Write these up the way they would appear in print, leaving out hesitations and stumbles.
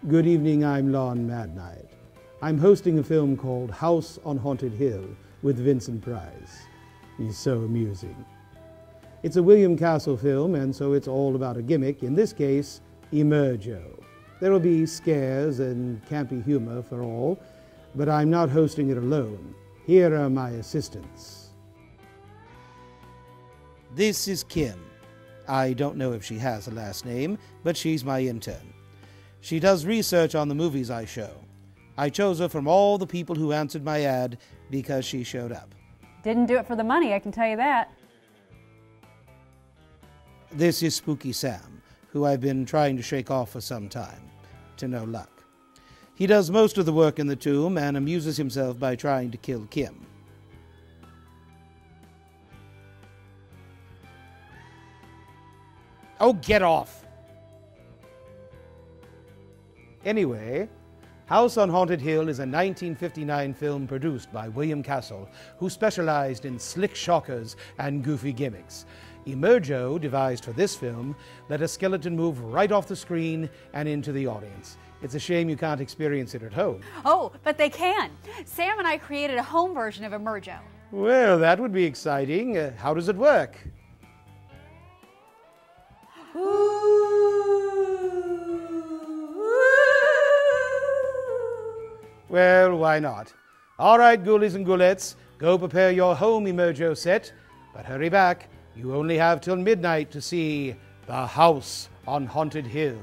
Good evening, I'm Lon MadNight. I'm hosting a film called House on Haunted Hill with Vincent Price. He's so amusing. It's a William Castle film, and so it's all about a gimmick, in this case, emergo. There will be scares and campy humor for all, but I'm not hosting it alone. Here are my assistants. This is Kim. I don't know if she has a last name, but she's my intern. She does research on the movies I show. I chose her from all the people who answered my ad because she showed up. Didn't do it for the money, I can tell you that. This is Spooky Sam, who I've been trying to shake off for some time, to no luck. He does most of the work in the tomb and amuses himself by trying to kill Kim. Oh, get off! Anyway, House on Haunted Hill is a 1959 film produced by William Castle, who specialized in slick shockers and goofy gimmicks. Emergo, devised for this film, let a skeleton move right off the screen and into the audience. It's a shame you can't experience it at home. Oh, but they can. Sam and I created a home version of Emergo. Well, that would be exciting. How does it work? Well, why not? All right, ghoulies and ghoulettes, go prepare your home Emergo set, but hurry back. You only have till midnight to see The House on Haunted Hill.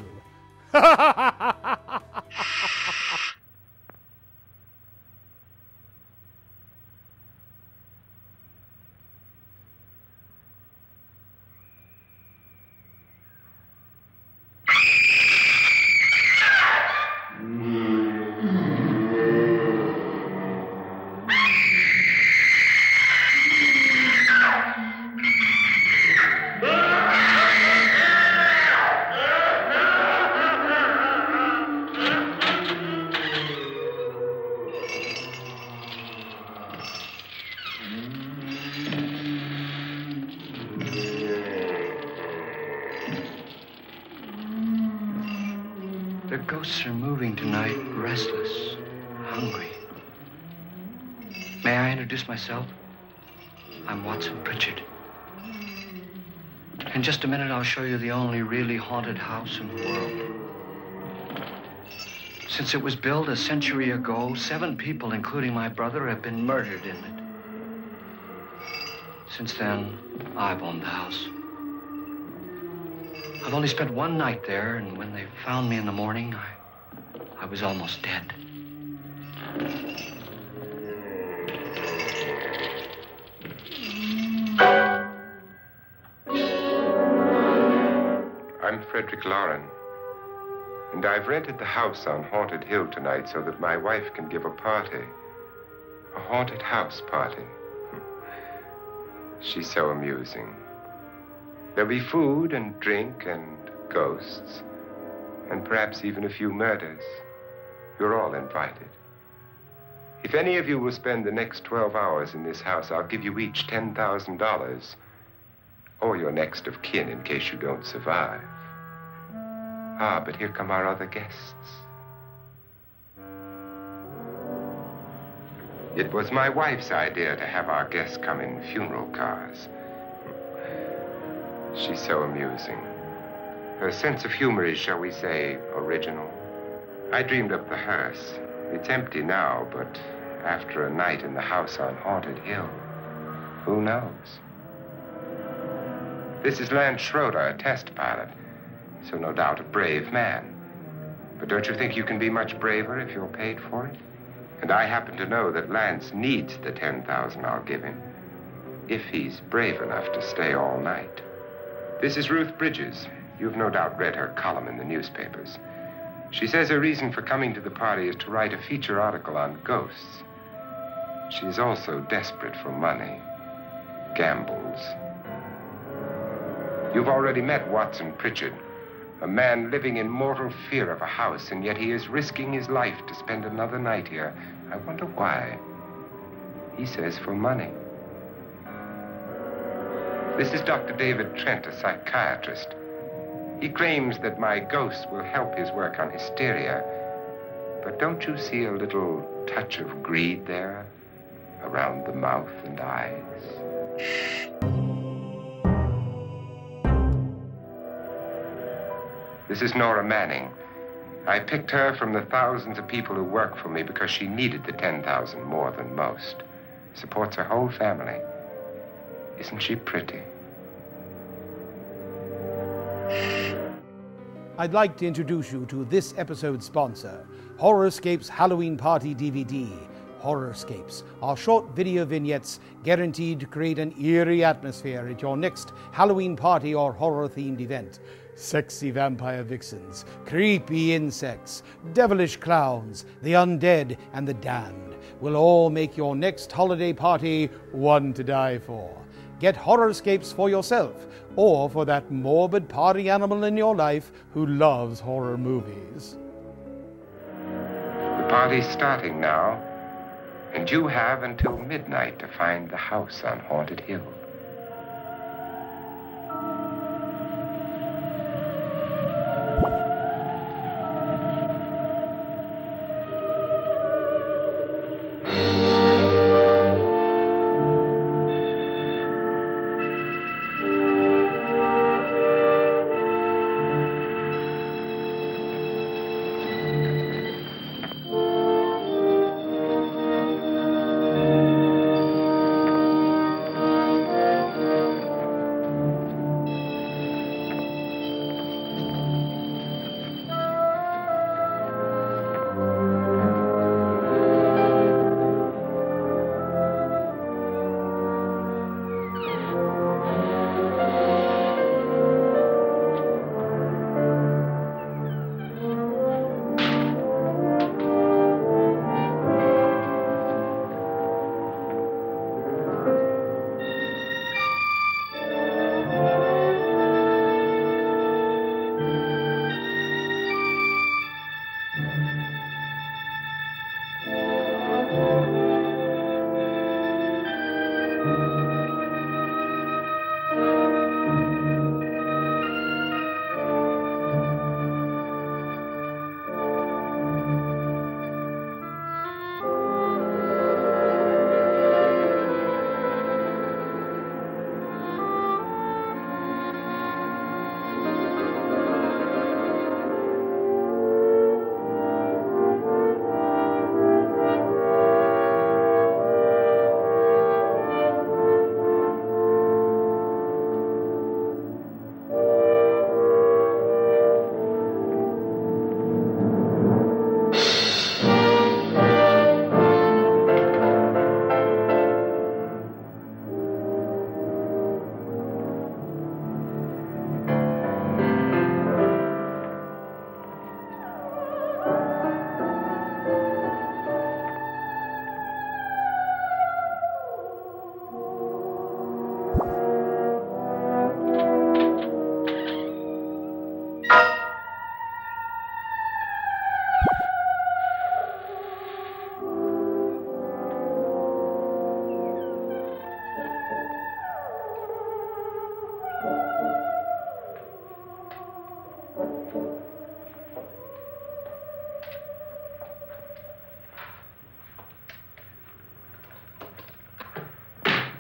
The ghosts are moving tonight, restless, hungry. May I introduce myself? I'm Watson Pritchard. In just a minute, I'll show you the only really haunted house in the world. Since it was built a century ago, 7 people, including my brother, have been murdered in it. Since then, I've owned the house. I've only spent one night there, and when they found me in the morning, I was almost dead. I'm Frederick Loren, and I've rented the house on Haunted Hill tonight so that my wife can give a party. A haunted house party. She's so amusing. There'll be food and drink and ghosts, and perhaps even a few murders. You're all invited. If any of you will spend the next 12 hours in this house, I'll give you each $10,000, or your next of kin in case you don't survive. Ah, but here come our other guests. It was my wife's idea to have our guests come in funeral cars. She's so amusing. Her sense of humor is, shall we say, original. I dreamed up the hearse. It's empty now, but after a night in the house on Haunted Hill, who knows? This is Lance Schroeder, a test pilot, so no doubt a brave man. But don't you think you can be much braver if you're paid for it? And I happen to know that Lance needs the $10,000 I'll give him, if he's brave enough to stay all night. This is Ruth Bridges. You've no doubt read her column in the newspapers. She says her reason for coming to the party is to write a feature article on ghosts. She's also desperate for money. Gambles. You've already met Watson Pritchard, a man living in mortal fear of a house, and yet he is risking his life to spend another night here. I wonder why. He says for money. This is Dr. David Trent, a psychiatrist. He claims that my ghost will help his work on hysteria. But don't you see a little touch of greed there? Around the mouth and eyes? This is Nora Manning. I picked her from the thousands of people who work for me because she needed the 10,000 more than most. Supports her whole family. Isn't she pretty? I'd like to introduce you to this episode's sponsor, Horrorscape's Halloween Party DVD. Horrorscapes are short video vignettes guaranteed to create an eerie atmosphere at your next Halloween party or horror-themed event. Sexy vampire vixens, creepy insects, devilish clowns, the undead, and the damned will all make your next holiday party one to die for. Get Horrorscapes for yourself, or for that morbid party animal in your life who loves horror movies. The party's starting now, and you have until midnight to find the house on Haunted Hill.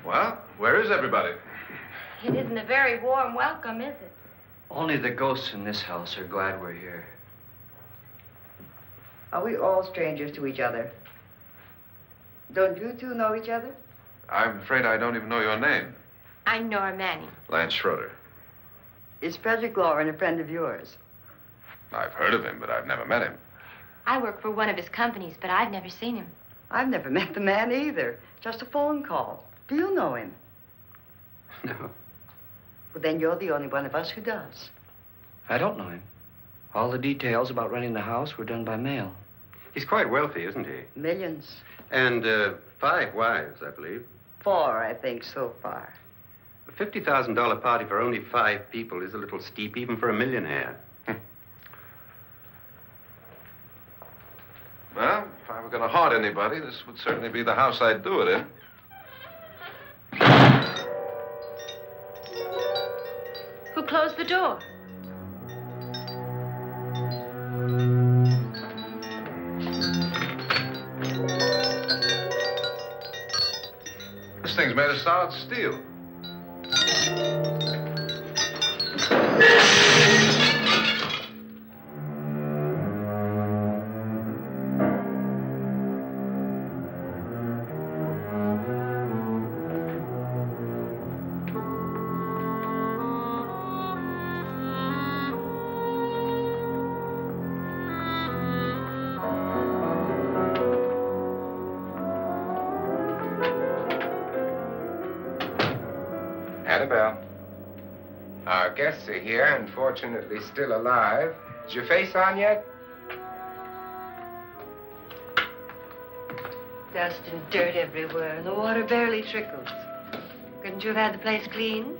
Well, where is everybody? It isn't a very warm welcome, is it? Only the ghosts in this house are glad we're here. Are we all strangers to each other? Don't you two know each other? I'm afraid I don't even know your name. I'm Nora Manning. Lance Schroeder. Is Frederick Loren a friend of yours? I've heard of him, but I've never met him. I work for one of his companies, but I've never seen him. I've never met the man either. Just a phone call. Do you know him? No, Well, then you're the only one of us who does. I don't know him. All the details about renting the house were done by mail. He's quite wealthy, isn't he? Millions. And 5 wives, I believe. 4, I think, so far. A $50,000 party for only 5 people is a little steep, even for a millionaire. Well, if I were going to haunt anybody, this would certainly be the house I'd do it in. Who closed the door? This thing's made of solid steel. Annabelle, our guests are here, and fortunately still alive. Is your face on yet? Dust and dirt everywhere, and the water barely trickles. Couldn't you have had the place cleaned?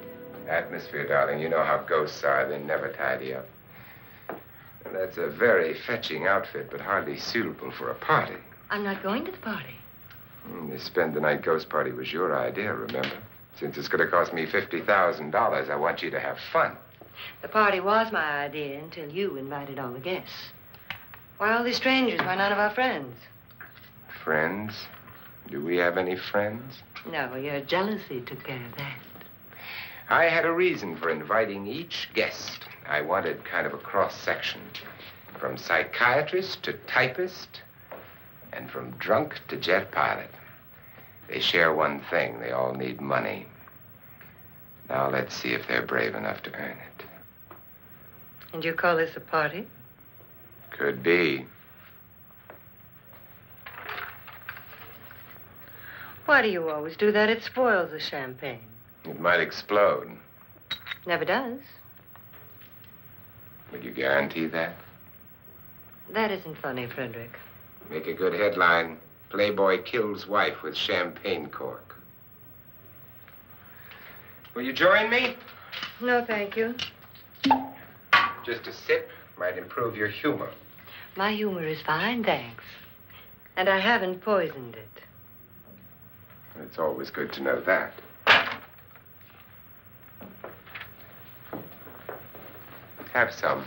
Atmosphere, darling. You know how ghosts are. They never tidy up. And that's a very fetching outfit, but hardly suitable for a party. I'm not going to the party. The spend-the-night ghost party was your idea, remember? Since it's going to cost me $50,000, I want you to have fun. The party was my idea until you invited all the guests. Why all these strangers? Why none of our friends? Friends? Do we have any friends? No, your jealousy took care of that. I had a reason for inviting each guest. I wanted kind of a cross-section. From psychiatrist to typist, and from drunk to jet pilot. They share one thing. They all need money. Now let's see if they're brave enough to earn it. And you call this a party? Could be. Why do you always do that? It spoils the champagne. It might explode. Never does. Will you guarantee that? That isn't funny, Frederick. Make a good headline. Playboy kills wife with champagne cork. Will you join me? No, thank you. Just a sip might improve your humor. My humor is fine, thanks. And I haven't poisoned it. It's always good to know that. Have some.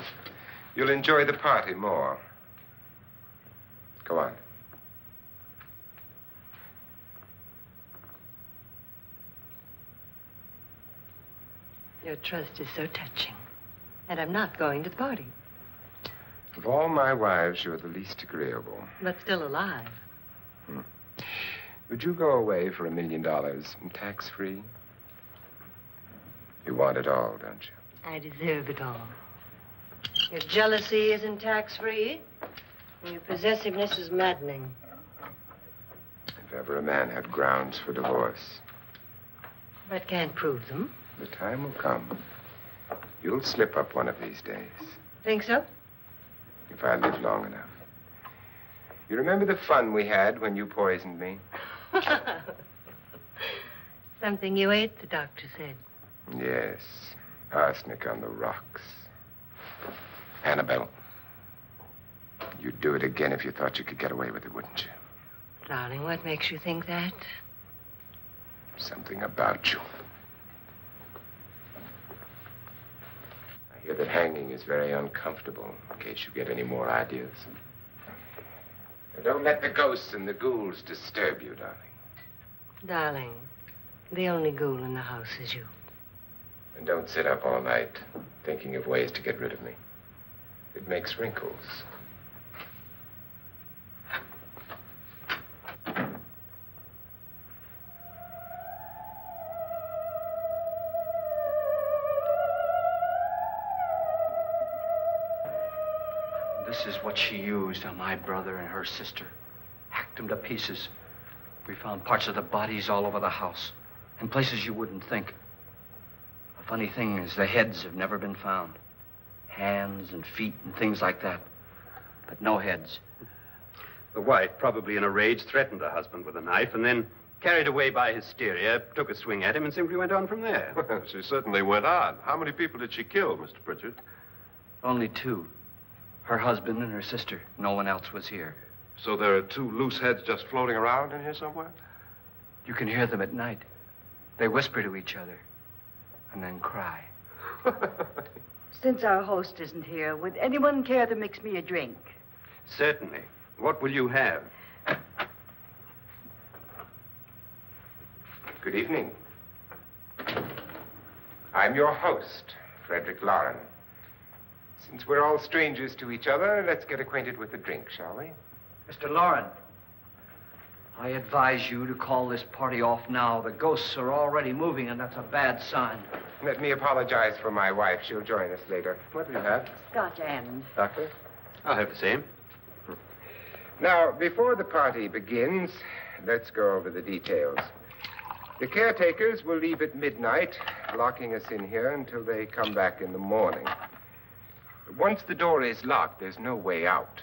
You'll enjoy the party more. Go on. Your trust is so touching. And I'm not going to the party. Of all my wives, you're the least agreeable. But still alive. Would you go away for $1 million tax-free? You want it all, don't you? I deserve it all. Your jealousy isn't tax-free, and your possessiveness is maddening. If ever a man had grounds for divorce. But can't prove them. The time will come. You'll slip up one of these days. Think so? If I live long enough. You remember the fun we had when you poisoned me? Something you ate, the doctor said. Yes. Arsenic on the rocks. Annabelle, you'd do it again if you thought you could get away with it, wouldn't you? Darling, what makes you think that? Something about you. I hear that hanging is very uncomfortable, in case you get any more ideas. Now, don't let the ghosts and the ghouls disturb you, darling. Darling, the only ghoul in the house is you. And don't sit up all night thinking of ways to get rid of me. It makes wrinkles. This is what she used on my brother and her sister. Hacked them to pieces. We found parts of the bodies all over the house. In places you wouldn't think. The funny thing is the heads have never been found. Hands and feet and things like that. But no heads. The wife, probably in a rage, threatened her husband with a knife and then, carried away by hysteria, took a swing at him and simply went on from there. Well, she certainly went on. How many people did she kill, Mr. Pritchard? Only two. Her husband and her sister. No one else was here. So there are two loose heads just floating around in here somewhere? You can hear them at night. They whisper to each other and then cry. Since our host isn't here, would anyone care to mix me a drink? Certainly. What will you have? Good evening. I'm your host, Frederick Loren. Since we're all strangers to each other, let's get acquainted with a drink, shall we? Mr. Loren, I advise you to call this party off now. The ghosts are already moving, and that's a bad sign. Let me apologize for my wife. She'll join us later. What do you have? Scotch and. Doctor? I'll have the same. Now, before the party begins, let's go over the details. The caretakers will leave at midnight, locking us in here until they come back in the morning. Once the door is locked, there's no way out.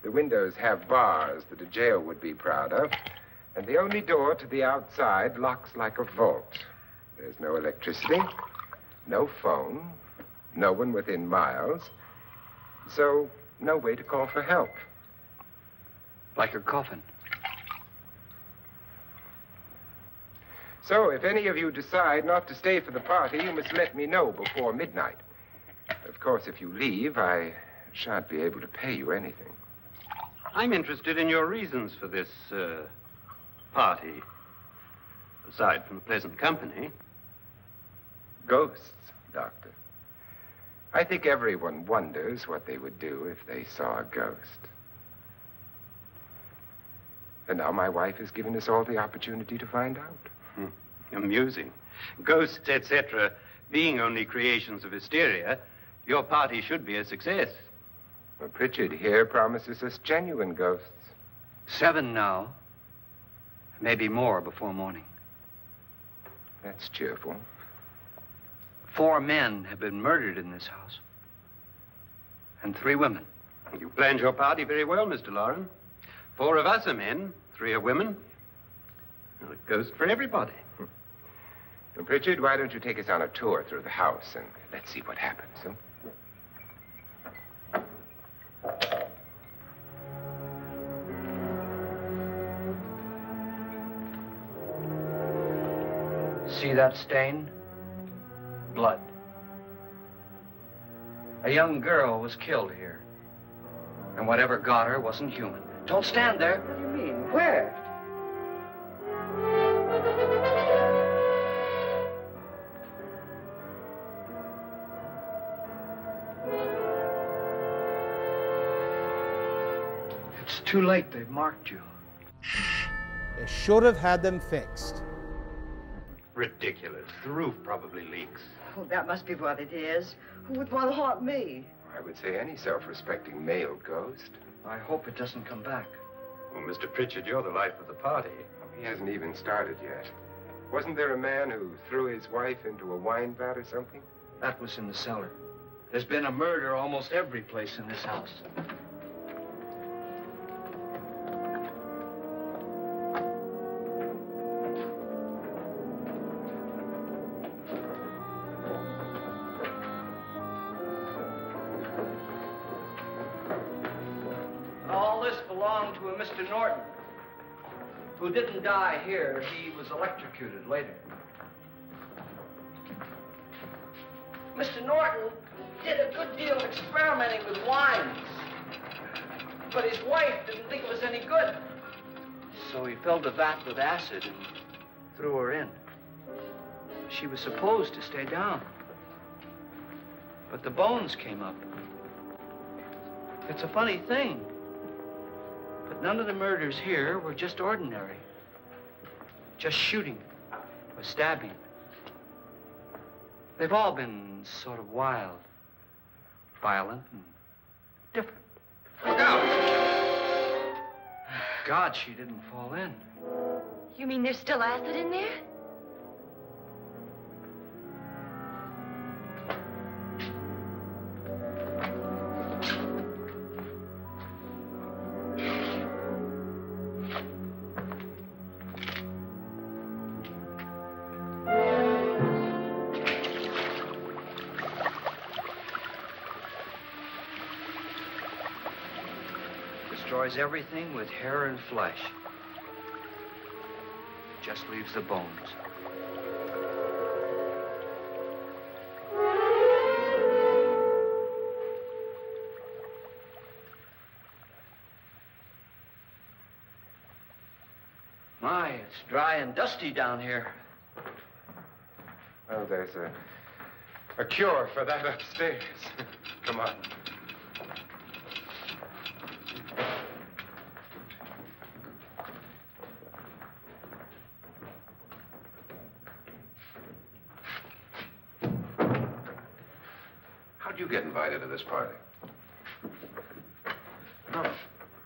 The windows have bars that a jail would be proud of, and the only door to the outside locks like a vault. There's no electricity, no phone, no one within miles, so no way to call for help. Like a coffin. So if any of you decide not to stay for the party, you must let me know before midnight. Of course, if you leave, I shan't be able to pay you anything. I'm interested in your reasons for this, party. Aside from pleasant company. Ghosts, Doctor. I think everyone wonders what they would do if they saw a ghost. And now my wife has given us all the opportunity to find out. Amusing. Ghosts, etc., being only creations of hysteria, your party should be a success. Well, Pritchard here promises us genuine ghosts. 7 now. Maybe more before morning. That's cheerful. 4 men have been murdered in this house. And 3 women. You planned your party very well, Mr. Loren. 4 of us are men, 3 are women. Well, a ghost for everybody. Well, Pritchard, why don't you take us on a tour through the house and let's see what happens, huh? See that stain? Blood. A young girl was killed here. And whatever got her wasn't human. Don't stand there. What do you mean? Where? It's too late. They've marked you. They should have had them fixed. Ridiculous. The roof probably leaks. Oh, that must be what it is. Who would want to haunt me? I would say any self-respecting male ghost. I hope it doesn't come back. Well, Mr. Pritchard, you're the life of the party. He hasn't even started yet. Wasn't there a man who threw his wife into a wine vat or something? That was in the cellar. There's been a murder almost every place in this house. All this belonged to a Mr. Norton, who didn't die here. He was electrocuted later. Mr. Norton did a good deal of experimenting with wines, but his wife didn't think it was any good. So he filled the vat with acid and threw her in. She was supposed to stay down, but the bones came up. It's a funny thing, but none of the murders here were just ordinary. Just shooting or stabbing. They've all been sort of wild, violent, and different. Look out! God, she didn't fall in. You mean there's still acid in there? Destroys everything with hair and flesh. Just leaves the bones. My, It's dry and dusty down here. Well, there's a cure for that upstairs. Come on. How'd you get invited to this party? No.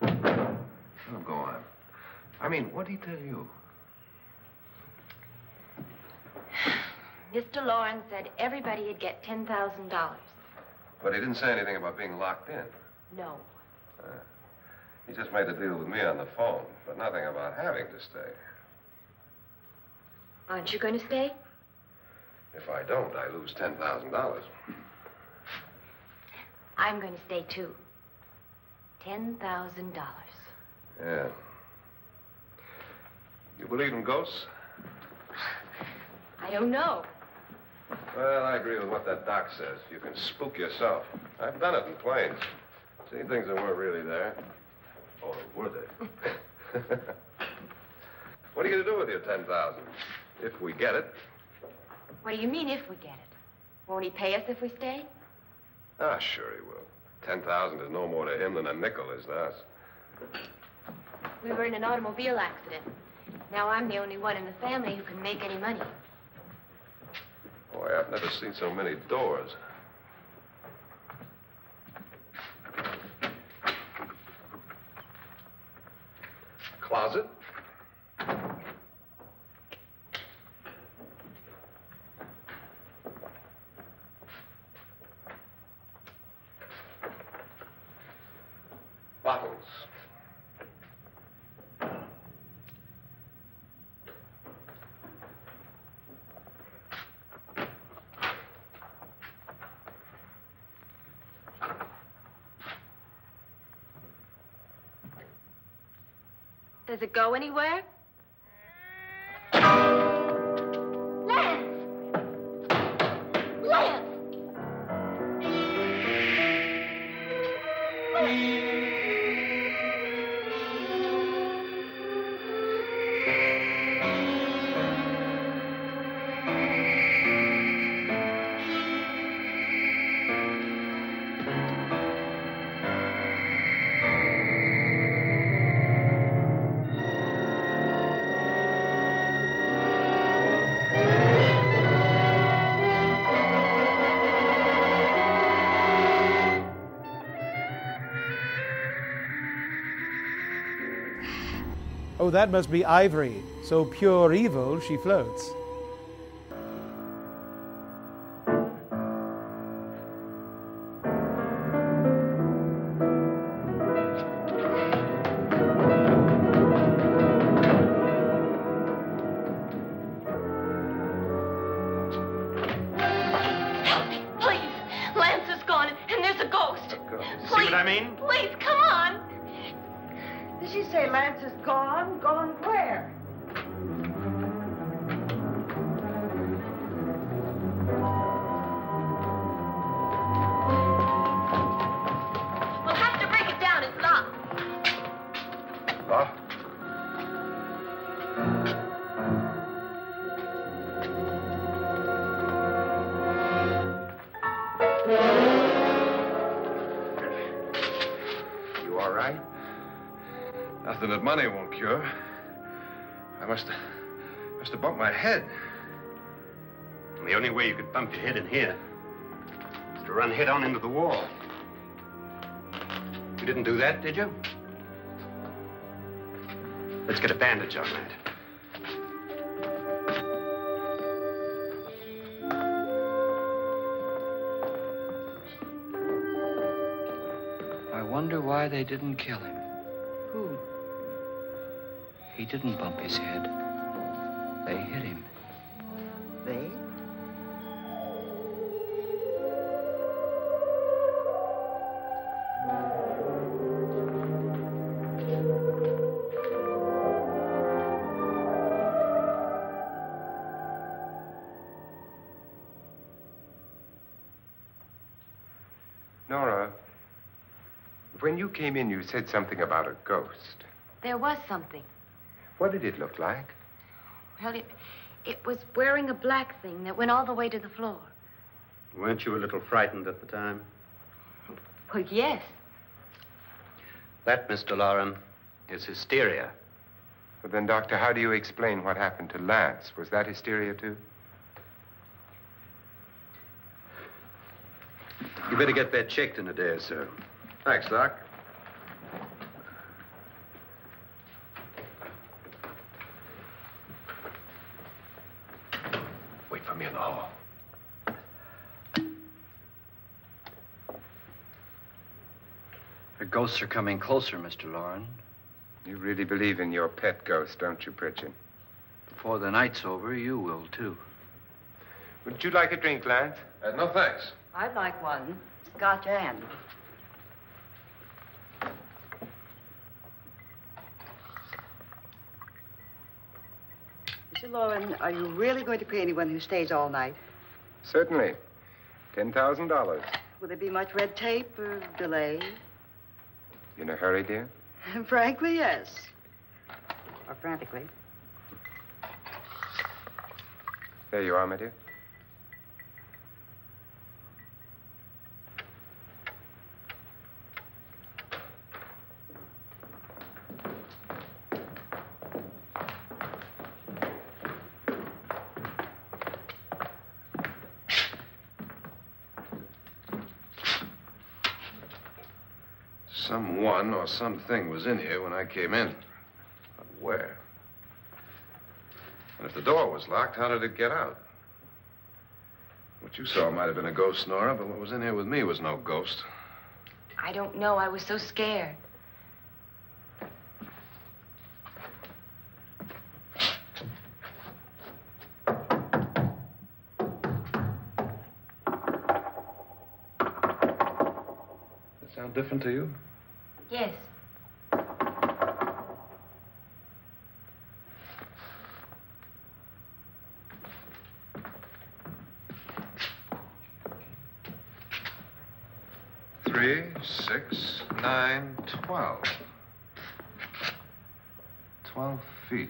Oh, go on. I mean, what'd he tell you? Mr. Loren said everybody'd get $10,000. But he didn't say anything about being locked in. No. He just made a deal with me on the phone, but nothing about having to stay. Aren't you going to stay? If I don't, I lose $10,000. I'm going to stay, too. $10,000. Yeah. You believe in ghosts? I don't know. Well, I agree with what that doc says. You can spook yourself. I've done it in planes. Seen things that weren't really there. Or were they? What are you going to do with your $10,000? If we get it. What do you mean, if we get it? Won't he pay us if we stay? Ah, sure he will. 10,000 is no more to him than a nickel is to us. We were in an automobile accident. Now I'm the only one in the family who can make any money. Boy, I've never seen so many doors. Closet? Bottles. Does it go anywhere? Lance! Lance! Oh, that must be Ivory. So pure evil she floats. Help me, please. Lance is gone, and there's a ghost. See what I mean? Please, come on. Did she say Lance is gone? Gone where? We'll have to break it down. It's locked. Huh? You all right? Nothing that money won't cure. I must have bumped my head. And the only way you could bump your head in here is to run head on into the wall. You didn't do that, did you? Let's get a bandage on that. I wonder why they didn't kill him. Who? He didn't bump his head. They hit him. They? Nora, when you came in, you said something about a ghost. There was something. What did it look like? Well, it was wearing a black thing that went all the way to the floor. Weren't you a little frightened at the time? Well, yes. That, Mr. Loren, is hysteria. But then, Doctor, how do you explain what happened to Lance? Was that hysteria, too? You better get that checked in a day or so. Thanks, Doc. Wait for me in the hall. The ghosts are coming closer, Mr. Loren. You really believe in your pet ghost, don't you, Pritchard? Before the night's over, you will, too. Would you like a drink, Lance? No, thanks. I'd like one. Scotch and. Mr. Loren, are you really going to pay anyone who stays all night? Certainly. $10,000. Will there be much red tape or delay? You in a hurry, dear? Frankly, yes. Or frantically. There you are, my dear. Someone or something was in here when I came in. But where? And if the door was locked, how did it get out? What you saw might have been a ghost, Nora, but what was in here with me was no ghost. I don't know. I was so scared. Does it sound different to you? Yes. Three, 6, 9, 12. 12 feet.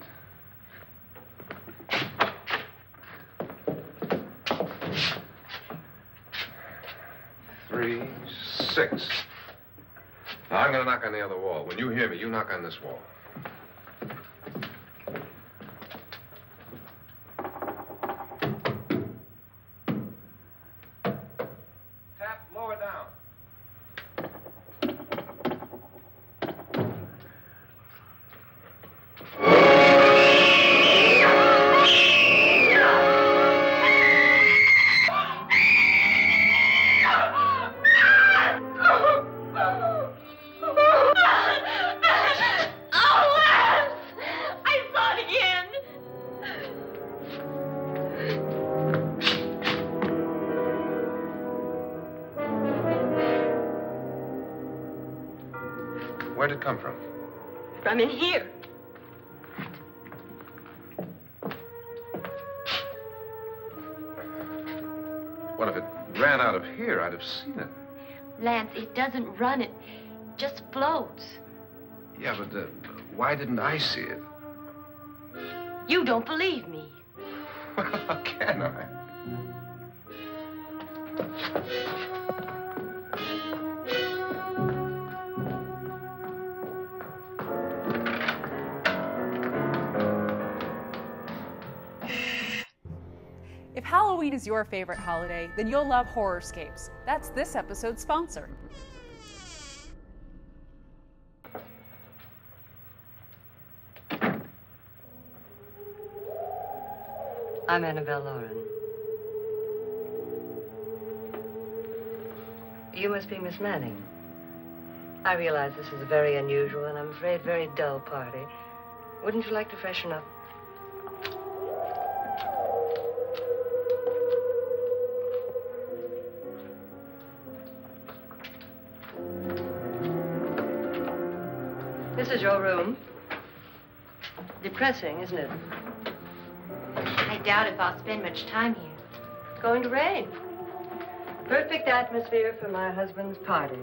Three, 6. Now, I'm going to knock on the other wall. When you hear me, you knock on this wall. Tap lower down. Where'd it come from? From in here. What if it ran out of here? I'd have seen it. Lance, it doesn't run. It just floats. Yeah, but why didn't I see it? You don't believe me. Well, how can I? If Halloween is your favorite holiday, then you'll love Horrorscapes. That's this episode's sponsor. I'm Annabelle Loren. You must be Miss Manning. I realize this is a very unusual and I'm afraid very dull party. Wouldn't you like to freshen up? This is your room. Depressing, isn't it? I doubt if I'll spend much time here. It's going to rain. Perfect atmosphere for my husband's party.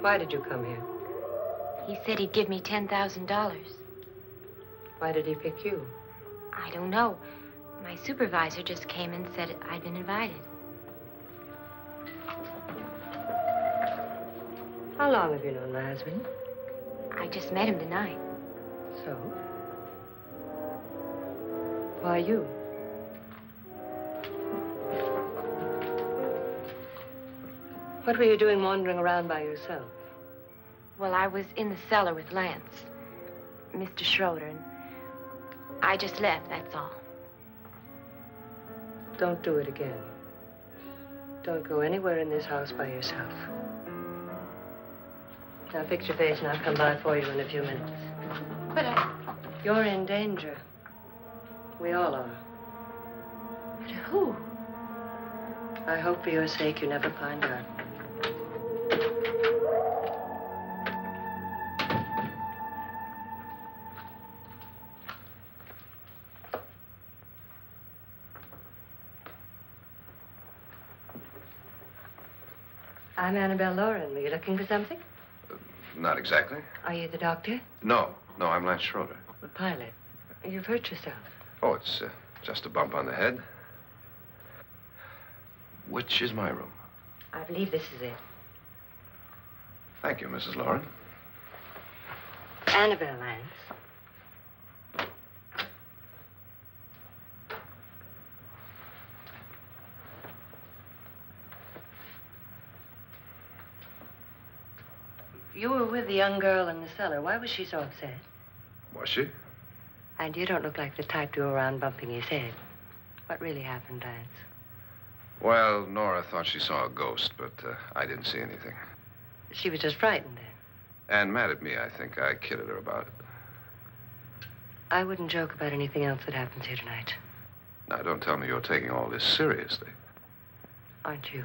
Why did you come here? He said he'd give me $10,000. Why did he pick you? I don't know. My supervisor just came and said I'd been invited. How long have you known my husband? I just met him tonight. So? Why you? What were you doing wandering around by yourself? Well, I was in the cellar with Lance, Mr. Schroeder, and I just left, that's all. Don't do it again. Don't go anywhere in this house by yourself. Now fix your face and I'll come by for you in a few minutes. But You're in danger. We all are. But who? I hope for your sake you never find out. I'm Annabelle Loren. Were you looking for something? Not exactly. Are you the doctor? No, I'm Lance Schroeder. The pilot. You've hurt yourself. Oh, it's just a bump on the head. Which is my room? I believe this is it. Thank you, Mrs. Loren. Annabelle, Lance. You were with the young girl in the cellar. Why was she so upset? Was she? And you don't look like the type to go around bumping his head. What really happened, Lance? Well, Nora thought she saw a ghost, but I didn't see anything. She was just frightened then. And mad at me, I think. I kidded her about it. I wouldn't joke about anything else that happens here tonight. Now, don't tell me you're taking all this seriously. Aren't you?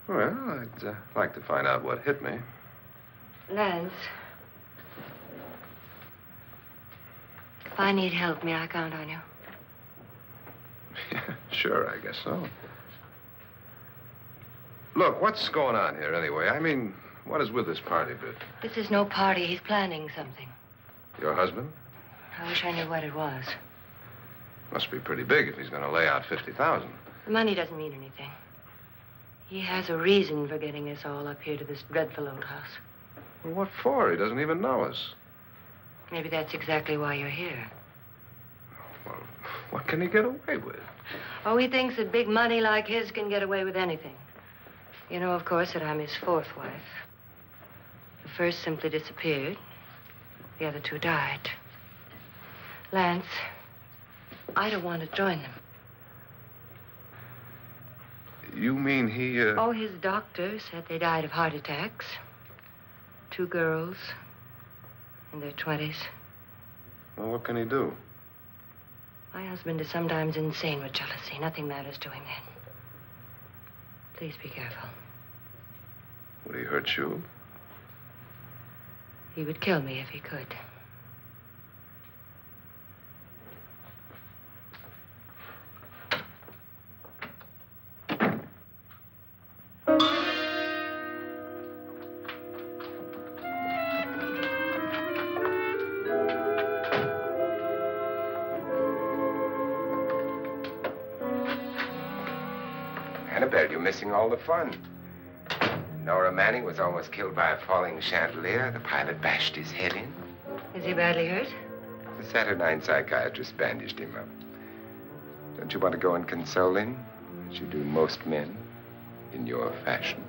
Well, I'd like to find out what hit me. Lance. If I need help, may I count on you? Yeah, sure, I guess so. Look, what's going on here anyway? I mean, what is with this party bit? This is no party. He's planning something. Your husband? I wish I knew what it was. Must be pretty big if he's going to lay out $50,000. The money doesn't mean anything. He has a reason for getting us all up here to this dreadful old house. Well, what for? He doesn't even know us. Maybe that's exactly why you're here. Well, what can he get away with? Oh, he thinks that big money like his can get away with anything. You know, of course, that I'm his fourth wife. The first simply disappeared. The other two died. Lance, I don't want to join them. You mean he, Oh, his doctor said they died of heart attacks. 2 girls in their 20s. Well, what can he do? My husband is sometimes insane with jealousy. Nothing matters to him then. Please be careful. Would he hurt you? He would kill me if he could. Annabelle, you're missing all the fun. Nora Manning was almost killed by a falling chandelier. The pilot bashed his head in. Is he badly hurt? The Saturnine psychiatrist bandaged him up. Don't you want to go and console him, as you do most men, in your fashion?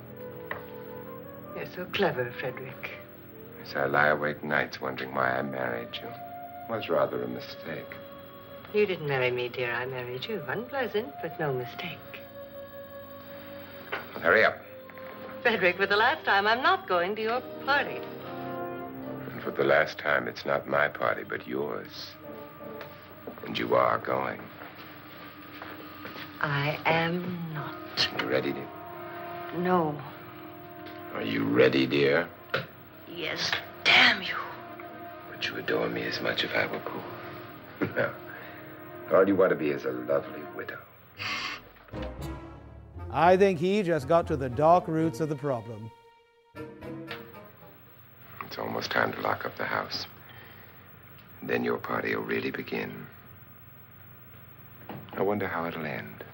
You're so clever, Frederick. As I lie awake nights wondering why I married you. It was rather a mistake. You didn't marry me, dear. I married you. Unpleasant, but no mistake. Hurry up. Frederick, for the last time, I'm not going to your party. And for the last time, it's not my party, but yours. And you are going. I am not. You ready, dear? No. Are you ready, dear? Yes, damn you. Would you adore me as much if I were poor? No. All you want to be is a lovely widow. I think he just got to the dark roots of the problem. It's almost time to lock up the house. And then your party will really begin. I wonder how it'll end.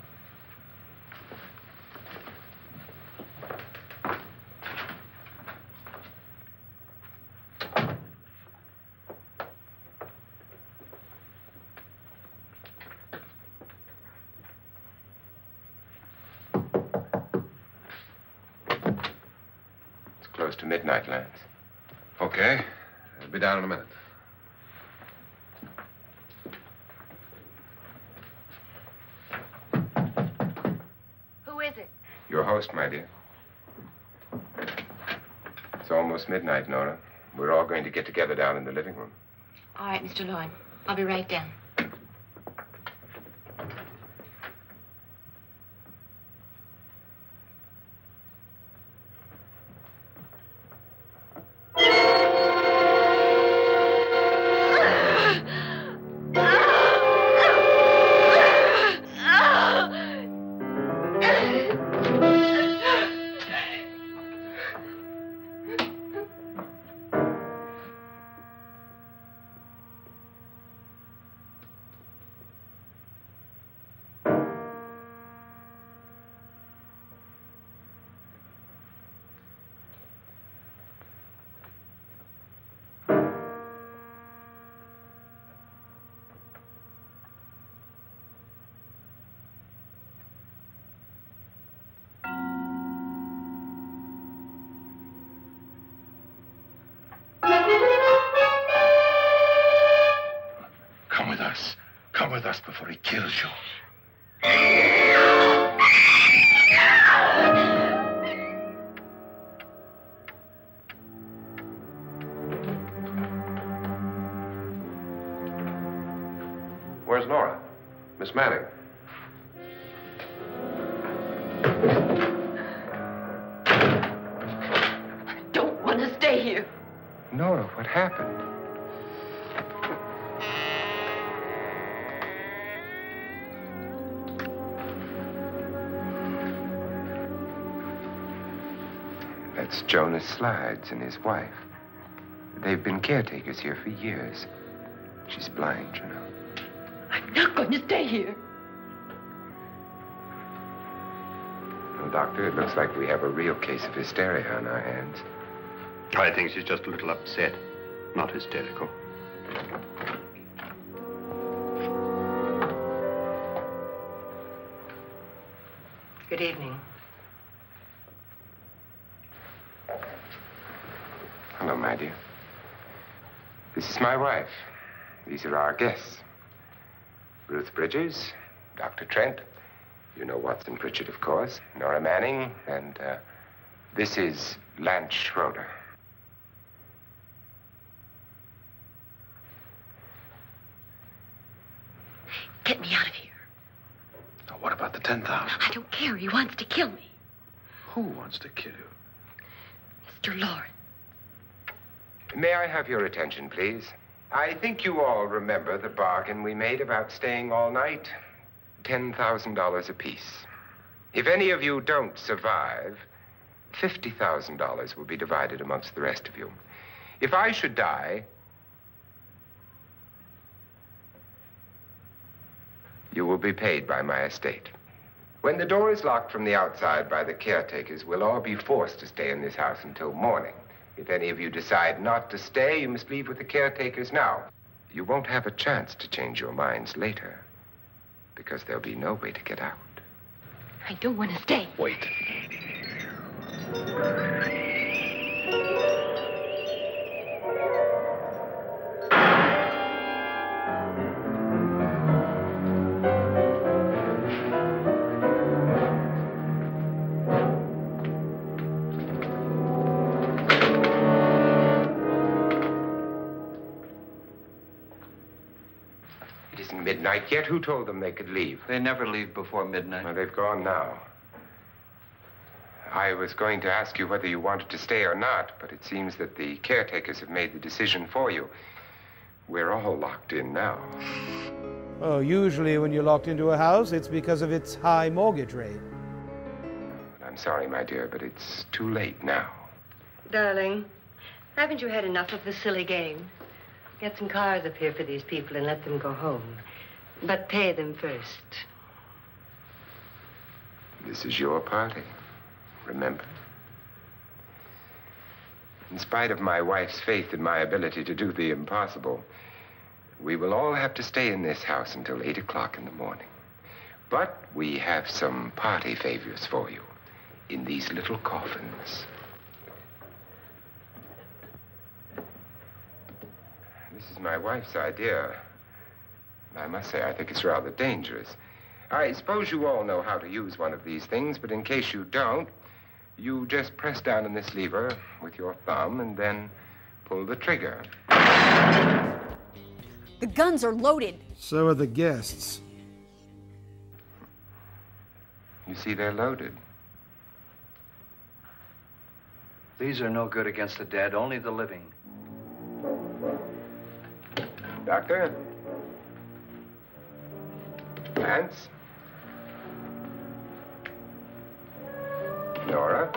It's close to midnight, Lance. Okay. I'll be down in a minute. Who is it? Your host, my dear. It's almost midnight, Nora. We're all going to get together down in the living room. All right, Mr. Loren. I'll be right down. Come with us before he kills you. Where's Nora? Miss Manning. I don't want to stay here. Nora, what happened? That's Jonas Slides and his wife. They've been caretakers here for years. She's blind, you know. I'm not going to stay here. Well, Doctor, it looks like we have a real case of hysteria on our hands. I think she's just a little upset, not hysterical. Good evening. Hello, my dear. This is my wife. These are our guests. Ruth Bridgers, Dr. Trent. You know Watson Pritchard, of course. Nora Manning, and this is Lance Schroeder. Get me out of here. Now, what about the 10,000? I don't care. He wants to kill me. Who wants to kill you? Mr. Loren. May I have your attention, please? I think you all remember the bargain we made about staying all night. $10,000 apiece. If any of you don't survive, $50,000 will be divided amongst the rest of you. If I should die, you will be paid by my estate. When the door is locked from the outside by the caretakers, we'll all be forced to stay in this house until morning. If any of you decide not to stay, you must leave with the caretakers now. You won't have a chance to change your minds later, because there'll be no way to get out. I don't want to stay. Wait. Midnight yet? Who told them they could leave? They never leave before midnight. Well, they've gone now. I was going to ask you whether you wanted to stay or not, but it seems that the caretakers have made the decision for you. We're all locked in now. Oh, usually when you're locked into a house, it's because of its high mortgage rate. I'm sorry, my dear, but it's too late now. Darling, haven't you had enough of the silly game? Get some cars up here for these people and let them go home. But pay them first. This is your party, remember? In spite of my wife's faith in my ability to do the impossible, we will all have to stay in this house until 8 o'clock in the morning. But we have some party favors for you in these little coffins. This is my wife's idea. I must say, I think it's rather dangerous. I suppose you all know how to use one of these things, but in case you don't, you just press down on this lever with your thumb and then pull the trigger. The guns are loaded. So are the guests. You see, they're loaded. These are no good against the dead, only the living. Doctor? Lance? Nora?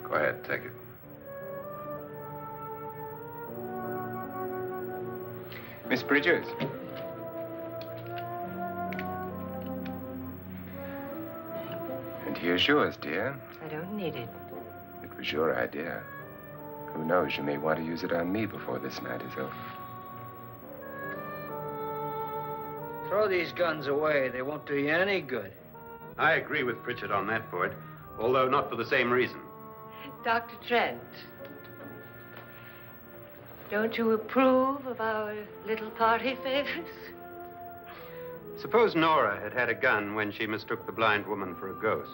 Go ahead, take it. Miss Bridges? And here's yours, dear. I don't need it. It was your idea. Who knows, you may want to use it on me before this night is over. Throw these guns away. They won't do you any good. I agree with Pritchard on that point, although not for the same reason. Dr. Trent, don't you approve of our little party favors? Suppose Nora had had a gun when she mistook the blind woman for a ghost.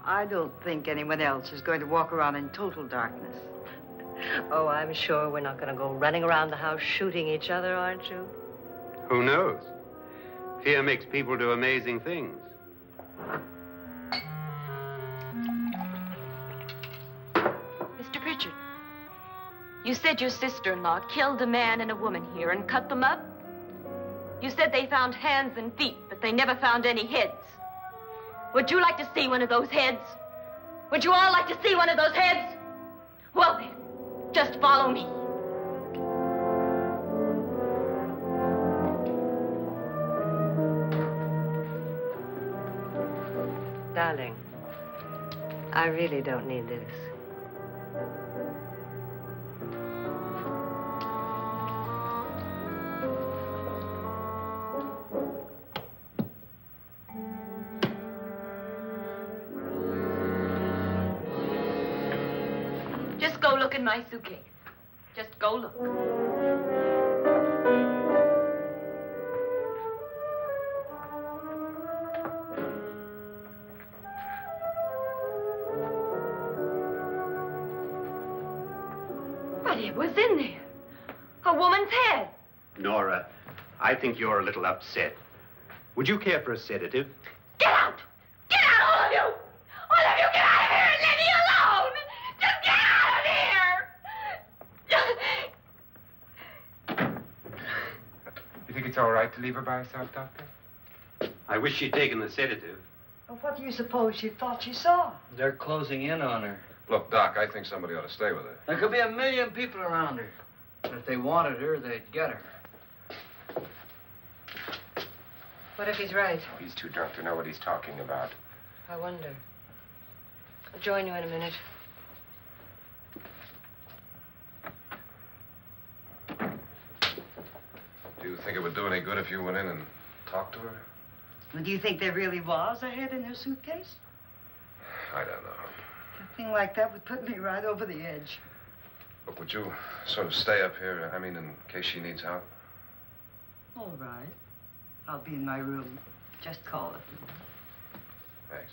I don't think anyone else is going to walk around in total darkness. Oh, I'm sure we're not going to go running around the house shooting each other, aren't you? Who knows? Fear makes people do amazing things. Mr. Pritchard, you said your sister-in-law killed a man and a woman here and cut them up? You said they found hands and feet, but they never found any heads. Would you like to see one of those heads? Would you all like to see one of those heads? Well then, just follow me. Darling, I really don't need this. Just go look in my suitcase. Just go look. But it was in there. A woman's head. Nora, I think you're a little upset. Would you care for a sedative? Get out! Get out, all of you! All of you, get out of here and leave me alone! Just get out of here! You think it's all right to leave her by herself, Doctor? I wish she'd taken the sedative. Well, what do you suppose she thought she saw? They're closing in on her. Look, Doc, I think somebody ought to stay with her. There could be 1 million people around her. But if they wanted her, they'd get her. What if he's right? Oh, he's too drunk to know what he's talking about. I wonder. I'll join you in a minute. Do you think it would do any good if you went in and talked to her? Well, do you think there really was a head in her suitcase? I don't know. A thing like that would put me right over the edge. Look, would you sort of stay up here, I mean, in case she needs help? All right. I'll be in my room. Just call it. Thanks.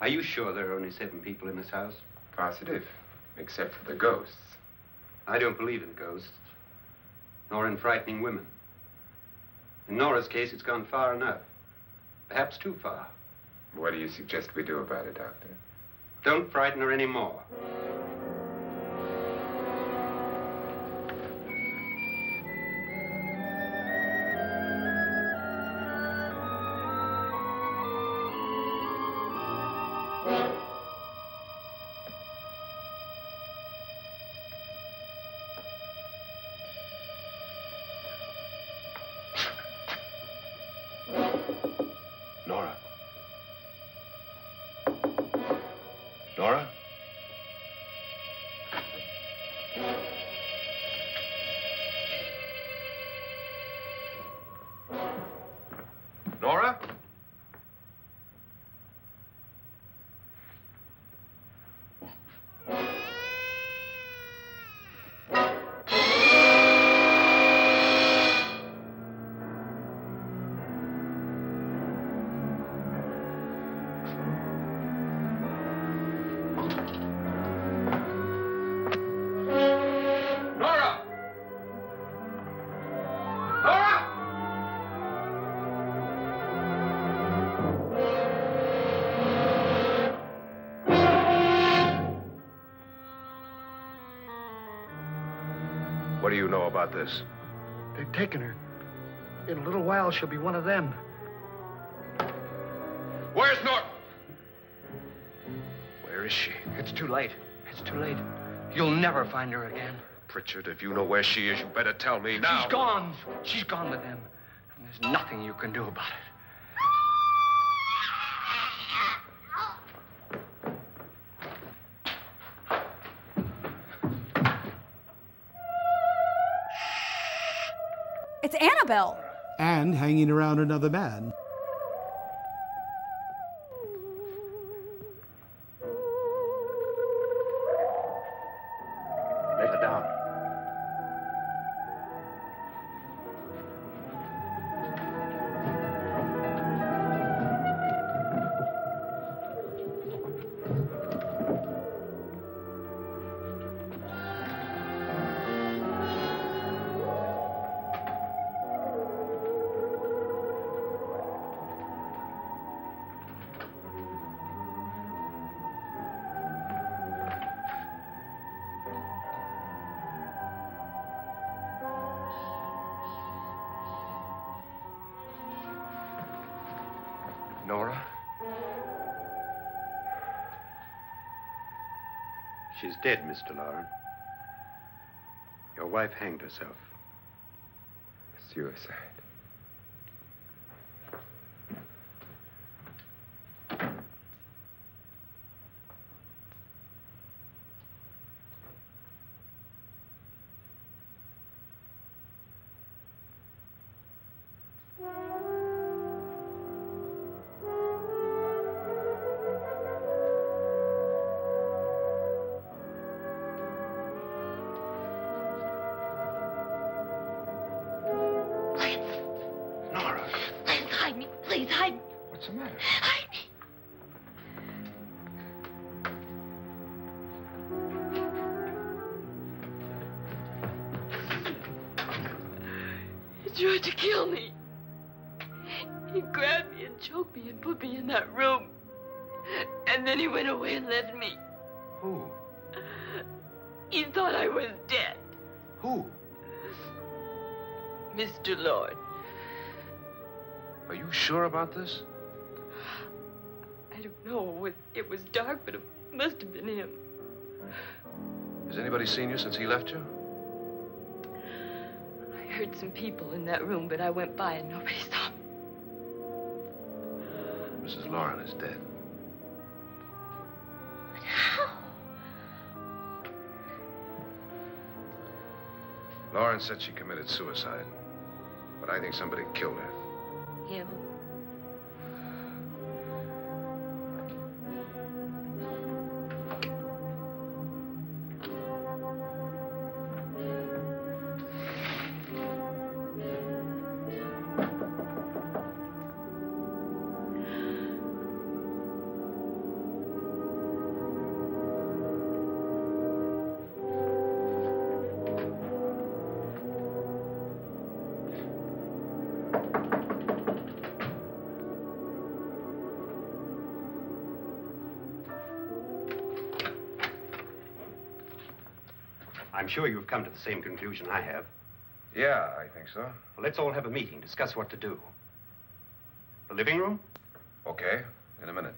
Are you sure there are only 7 people in this house? Positive, except for the ghosts. I don't believe in ghosts, nor in frightening women. In Nora's case, it's gone far enough. Perhaps too far. What do you suggest we do about it, Doctor? Don't frighten her anymore. Nora? Nora? What do you know about this? They've taken her. In a little while, she'll be one of them. Where's Norton? Where is she? It's too late. It's too late. You'll never find her again. Pritchard, if you know where she is, you better tell me now. She's gone. She's gone with them. And there's nothing you can do about it. It's Annabelle. And hanging around another man. Let her down. Nora? She's dead, Mr. Loren. Your wife hanged herself. Suicide. Please, hide me. What's the matter? Hide me. He tried to kill me. He grabbed me and choked me and put me in that room. And then he went away and left me. Who? He thought I was dead. Who? Mr. Lord. Are you sure about this? I don't know. It was dark, but it must have been him. Has anybody seen you since he left you? I heard some people in that room, but I went by and nobody saw me. Mrs. Loren is dead. But how? Loren said she committed suicide, but I think somebody killed her. Him? I'm sure you've come to the same conclusion I have. Yeah, I think so. Well, let's all have a meeting, discuss what to do. The living room? Okay, in a minute.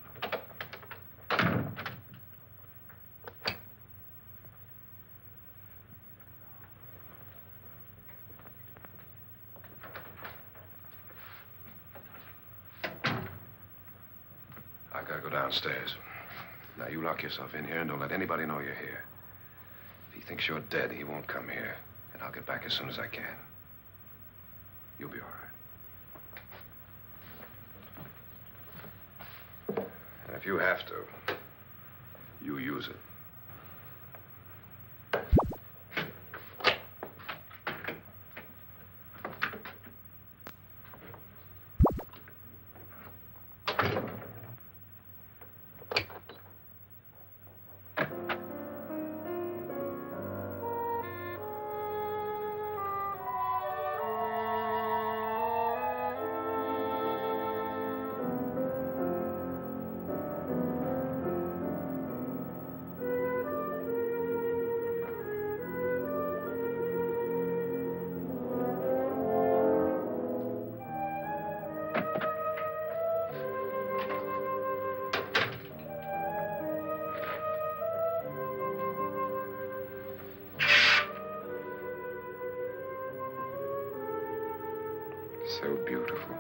I gotta go downstairs. Now, you lock yourself in here and don't let anybody know you're here. If he thinks you're dead, he won't come here. And I'll get back as soon as I can. You'll be all right. And if you have to, you use it. So beautiful.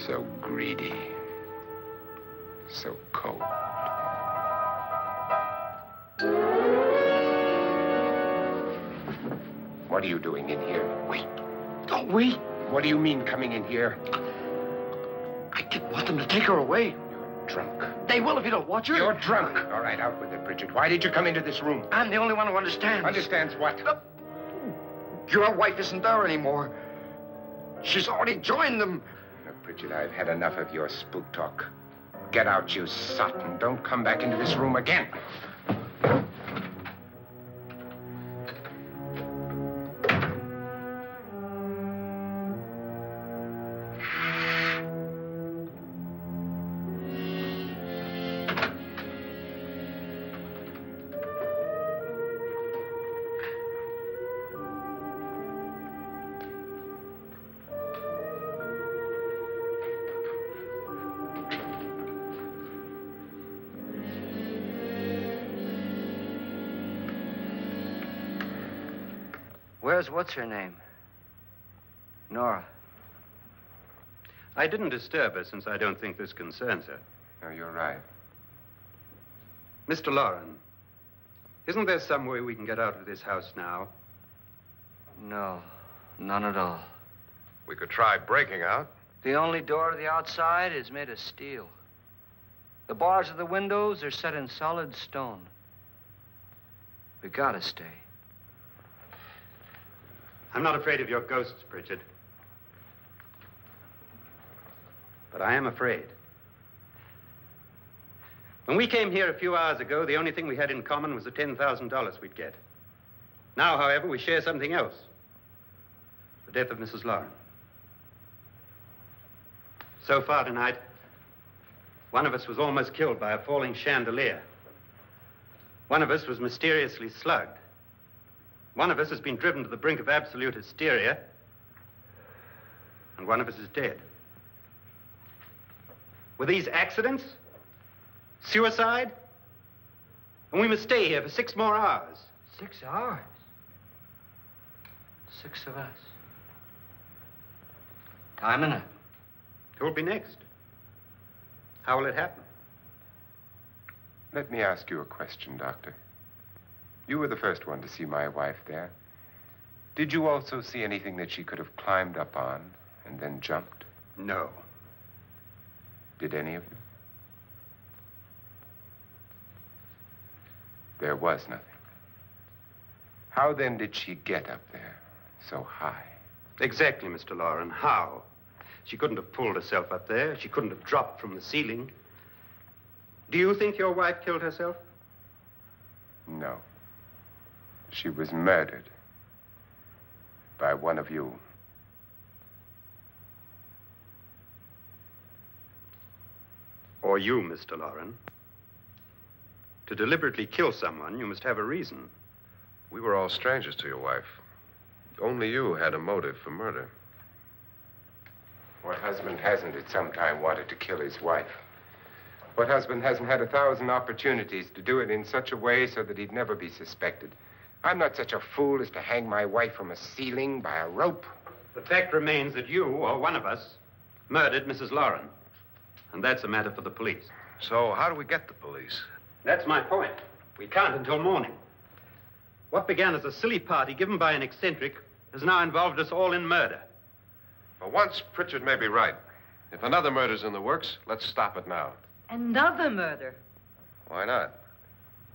So greedy. So cold. What are you doing in here? Wait. Don't wait. What do you mean coming in here? I didn't want them to take her away. You're drunk. They will if you don't watch her. You're drunk. All right, out with it, Bridget. Why did you come into this room? I'm the only one who understands. Understands what? Your wife isn't there anymore. She's already joined them. Look, Bridget, I've had enough of your spook talk. Get out, you sot, and don't come back into this room again. Where's what's-her-name? Nora. I didn't disturb her since I don't think this concerns her. No, you're right. Mr. Loren, isn't there some way we can get out of this house now? No, none at all. We could try breaking out. The only door to the outside is made of steel. The bars of the windows are set in solid stone. We gotta stay. I'm not afraid of your ghosts, Bridget. But I am afraid. When we came here a few hours ago, the only thing we had in common was the $10,000 we'd get. Now, however, we share something else. The death of Mrs. Loren. So far tonight, one of us was almost killed by a falling chandelier. One of us was mysteriously slugged. One of us has been driven to the brink of absolute hysteria, and one of us is dead. Were these accidents? Suicide? And we must stay here for 6 more hours. 6 hours? 6 of us. Time enough. Who will be next? How will it happen? Let me ask you a question, Doctor. You were the first one to see my wife there. Did you also see anything that she could have climbed up on and then jumped? No. Did any of you? There was nothing. How then did she get up there so high? Exactly, Mr. Loren. How? She couldn't have pulled herself up there. She couldn't have dropped from the ceiling. Do you think your wife killed herself? No. She was murdered by one of you. Or you, Mr. Loren. To deliberately kill someone, you must have a reason. We were all strangers to your wife. Only you had a motive for murder. What husband hasn't at some time wanted to kill his wife? What husband hasn't had 1,000 opportunities to do it in such a way so that he'd never be suspected? I'm not such a fool as to hang my wife from a ceiling by a rope. The fact remains that you, or one of us, murdered Mrs. Loren. And that's a matter for the police. So how do we get the police? That's my point. We can't until morning. What began as a silly party given by an eccentric has now involved us all in murder. For once, Pritchard may be right. If another murder's in the works, let's stop it now. Another murder? Why not?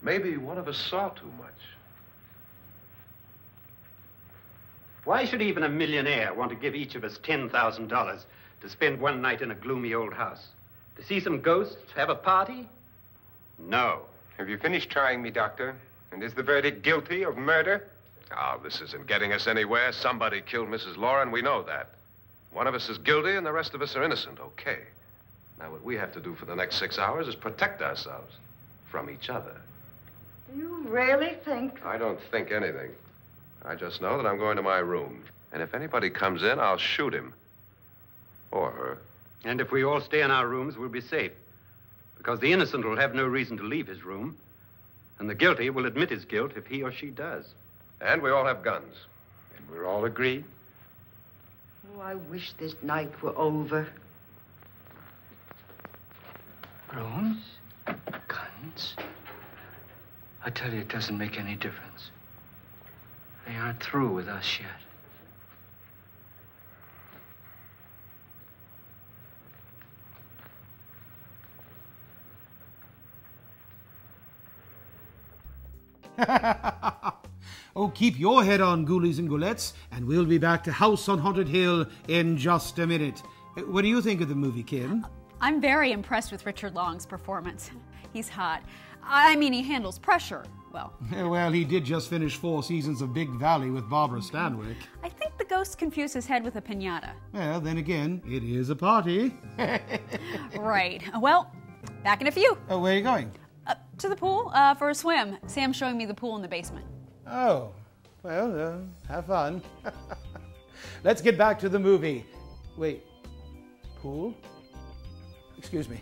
Maybe one of us saw too much. Why should even a millionaire want to give each of us $10,000 to spend one night in a gloomy old house? To see some ghosts, have a party? No. Have you finished trying me, Doctor? And is the verdict guilty of murder? Oh, this isn't getting us anywhere. Somebody killed Mrs. Loren. We know that. One of us is guilty and the rest of us are innocent. Okay. Now, what we have to do for the next 6 hours is protect ourselves from each other. Do you really think? I don't think anything. I just know that I'm going to my room. And if anybody comes in, I'll shoot him. Or her. And if we all stay in our rooms, we'll be safe. Because the innocent will have no reason to leave his room. And the guilty will admit his guilt if he or she does. And we all have guns. And we're all agreed? Oh, I wish this night were over. Rooms? Guns? I tell you, it doesn't make any difference. They aren't through with us yet. Oh, keep your head on, ghoulies and ghoulettes, and we'll be back to House on Haunted Hill in just a minute. What do you think of the movie, Kim? I'm very impressed with Richard Long's performance. He's hot. I mean, he handles pressure well. Well, he did just finish 4 seasons of Big Valley with Barbara Stanwyck. I think the ghost confused his head with a piñata. Well, then again, it is a party. Right. Well, back in a few. Oh, where are you going? To the pool for a swim. Sam's showing me the pool in the basement. Oh, well, have fun. Let's get back to the movie. Wait, pool? Excuse me.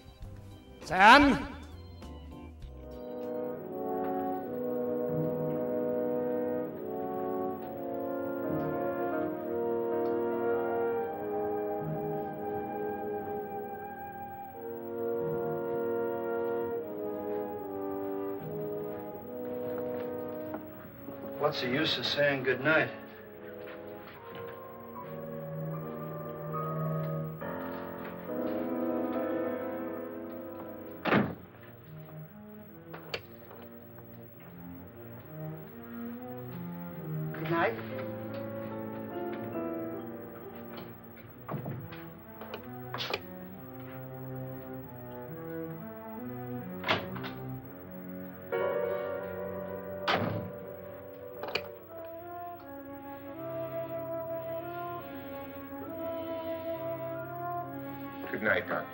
Sam? What's the use of saying goodnight? Good night. Good night, Doctor.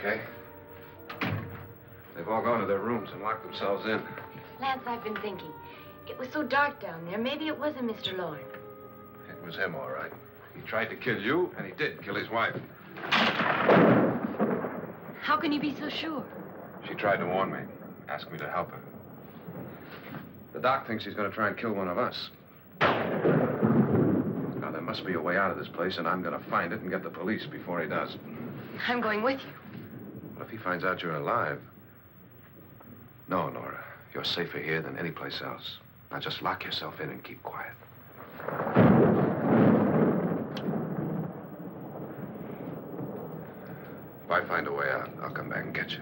okay. They've all gone to their rooms and locked themselves in. Lance, I've been thinking. It was so dark down there. Maybe it wasn't Mr. Loren. It was him, all right. He tried to kill you, and he did kill his wife. How can you be so sure? She tried to warn me, asked me to help her. The doc thinks he's going to try and kill one of us. Now, there must be a way out of this place, and I'm going to find it and get the police before he does. I'm going with you. Well, if he finds out you're alive... No, Nora. You're safer here than any place else. Now, just lock yourself in and keep quiet. If I find a way out, I'll come back and get you.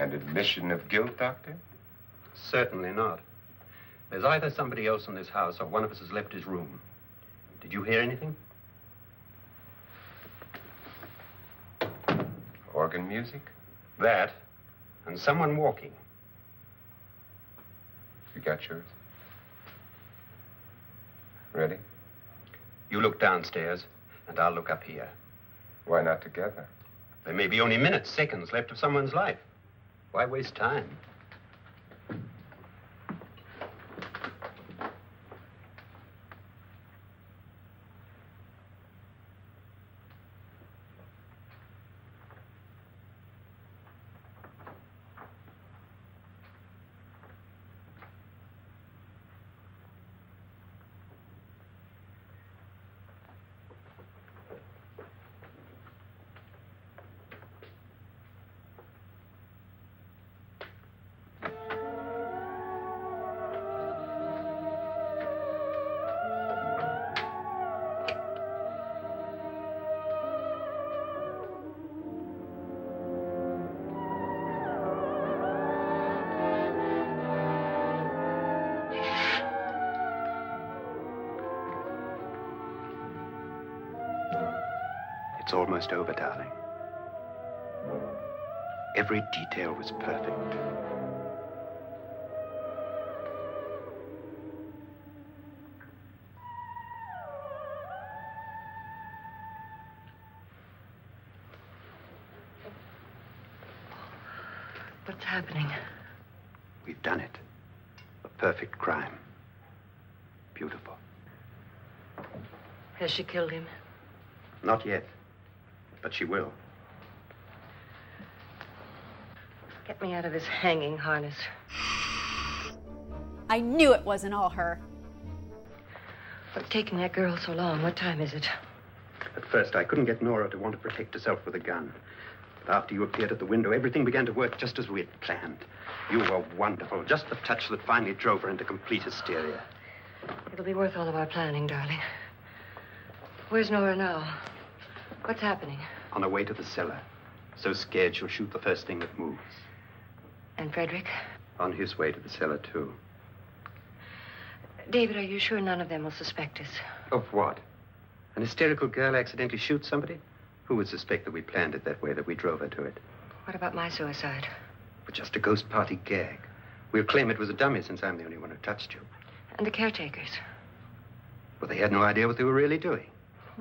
And admission of guilt, Doctor? Certainly not. There's either somebody else in this house or one of us has left his room. Did you hear anything? Organ music? That, and someone walking. You got yours? Ready? You look downstairs, and I'll look up here. Why not together? There may be only minutes, seconds left of someone's life. Why waste time? It's almost over, darling. Every detail was perfect. What's happening? We've done it. A perfect crime. Beautiful. Has she killed him? Not yet. But she will. Get me out of this hanging harness. I knew it wasn't all her. What's taking that girl so long? What time is it? At first, I couldn't get Nora to want to protect herself with a gun. But after you appeared at the window, everything began to work just as we had planned. You were wonderful. Just the touch that finally drove her into complete hysteria. It'll be worth all of our planning, darling. Where's Nora now? What's happening? On her way to the cellar. So scared she'll shoot the first thing that moves. And Frederick? On his way to the cellar, too. David, are you sure none of them will suspect us? Of what? An hysterical girl accidentally shoots somebody? Who would suspect that we planned it that way, that we drove her to it? What about my suicide? But just a ghost party gag. We'll claim it was a dummy since I'm the only one who touched you. And the caretakers? Well, they had no idea what they were really doing.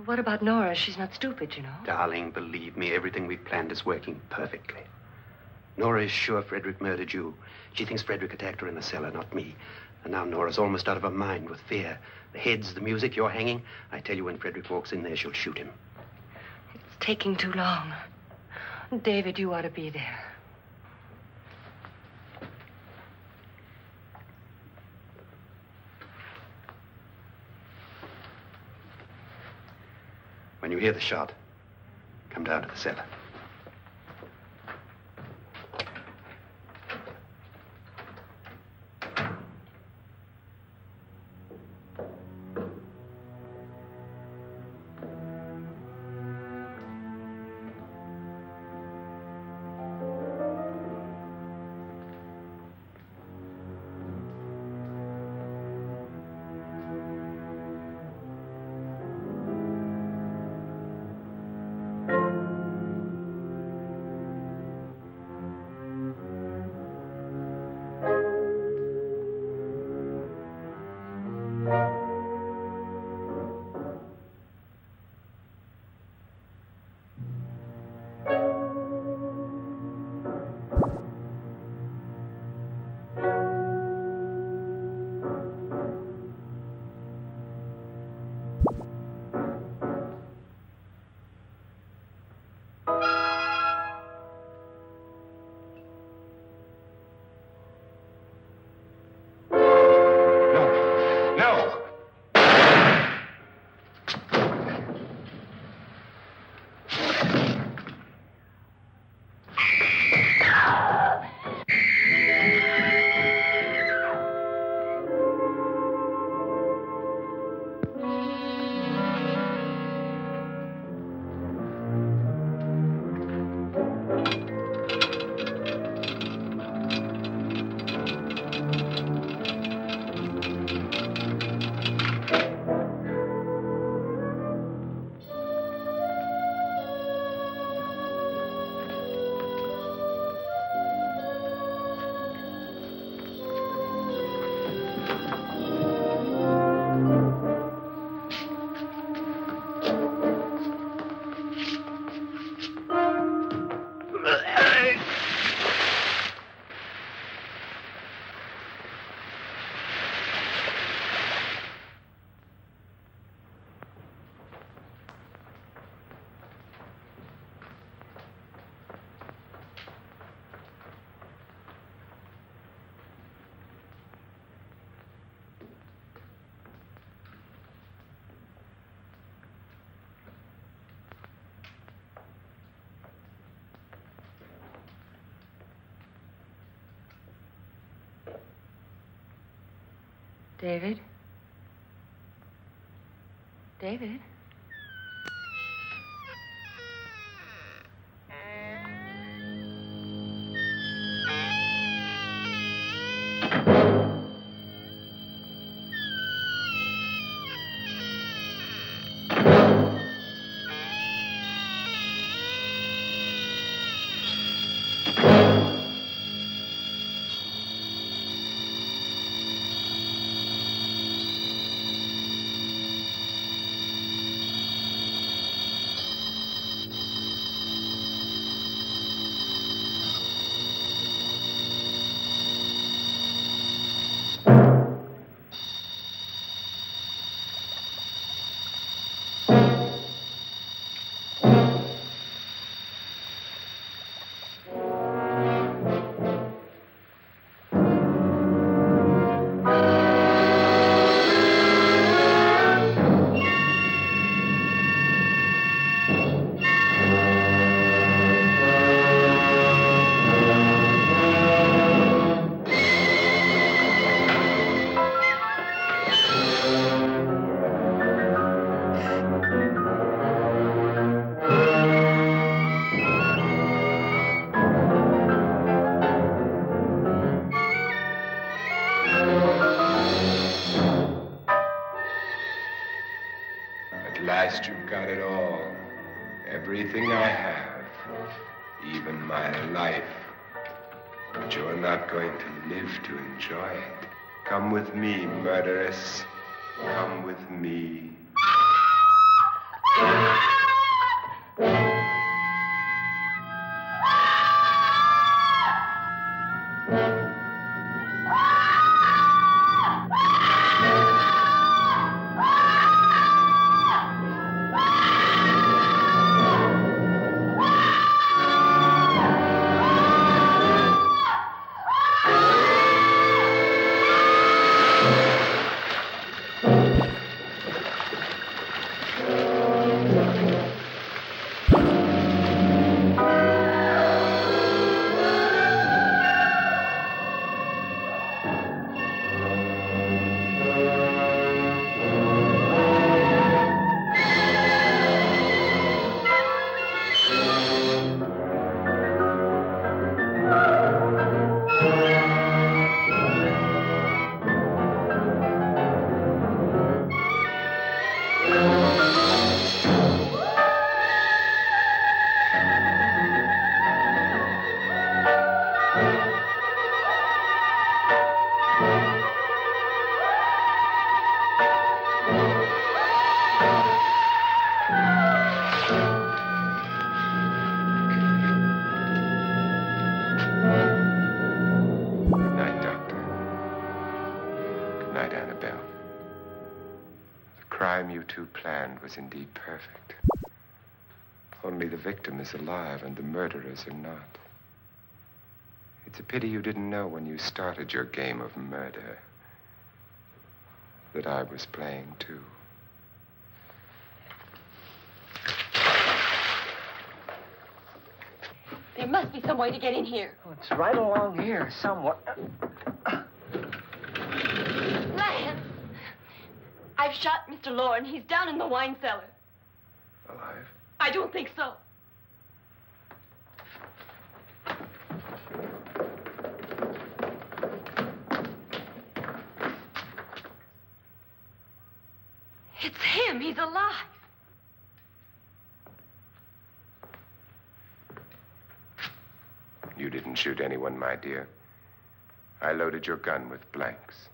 What about Nora? She's not stupid, you know. Darling, believe me, everything we planned is working perfectly. Nora is sure Frederick murdered you. She thinks Frederick attacked her in the cellar, not me. And now Nora's almost out of her mind with fear. The heads, the music, you're hanging. I tell you, when Frederick walks in there, she'll shoot him. It's taking too long. David, you ought to be there. When you hear the shot, come down to the cellar. David? David? At last you've got it all. Everything I have. Even my life. But you're not going to live to enjoy it. Come with me, murderess. Come with me. Annabelle. The crime you two planned was indeed perfect. Only the victim is alive and the murderers are not. It's a pity you didn't know when you started your game of murder that I was playing too. There must be some way to get in here. Oh, it's right along here somewhere. Lance! I've shot Mr. Loren. He's down in the wine cellar. Alive? I don't think so. It's him. He's alive. You didn't shoot anyone, my dear. I loaded your gun with blanks.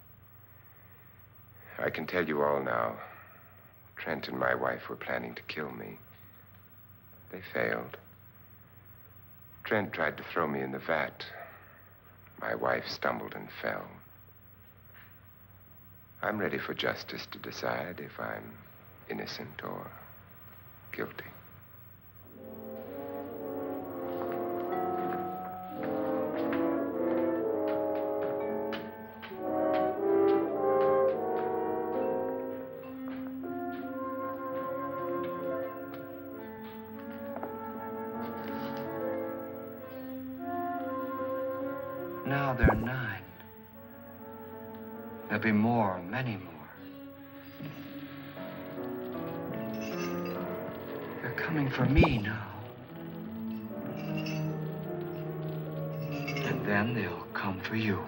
I can tell you all now. Trent and my wife were planning to kill me. They failed. Trent tried to throw me in the vat. My wife stumbled and fell. I'm ready for justice to decide if I'm innocent or guilty. Now they're 9. There'll be more, many more. They're coming for me now. And then they'll come for you.